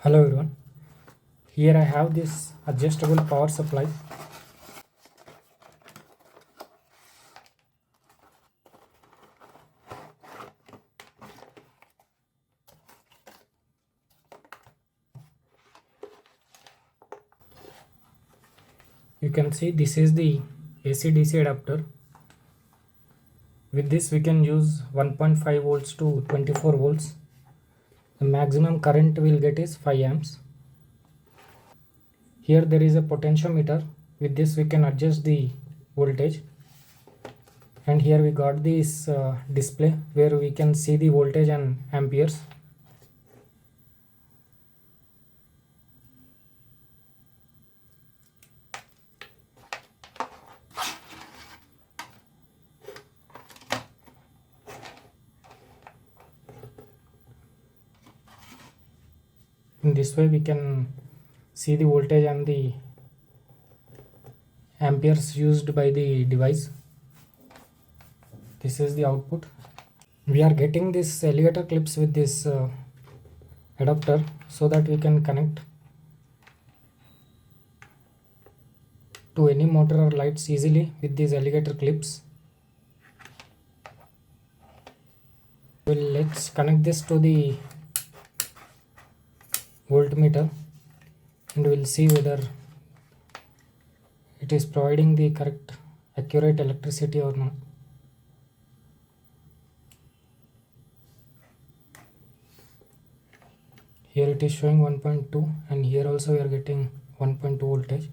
Hello everyone, here I have this adjustable power supply. You can see this is the AC-DC adapter. With this we can use 1.5 volts to 24 volts. The maximum current we'll get is 5 amps. Here there is a potentiometer. With this we can adjust the voltage. And here we got this display where we can see the voltage and amperes. In this way we can see the voltage and the amperes used by the device. This is the output. We are getting this alligator clips with this adapter so that we can connect to any motor or lights easily with these alligator clips. Let's connect this to the voltmeter and we'll see whether it is providing the correct accurate electricity or not. Here it is showing 1.2 and here also we are getting 1.2 voltage.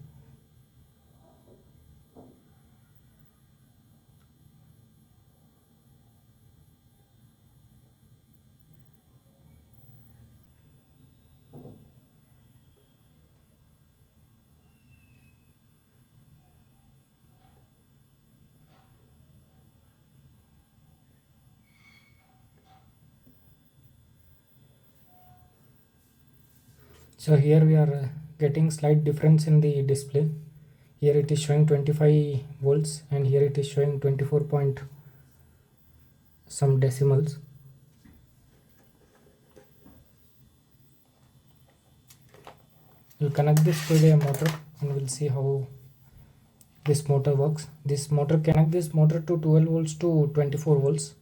So here we are getting slight difference in the display. Here it is showing 25 volts and here it is showing 24 point some decimals. We'll connect this to the motor and we'll see how this motor works. This motor connect this motor to 12 volts to 24 volts.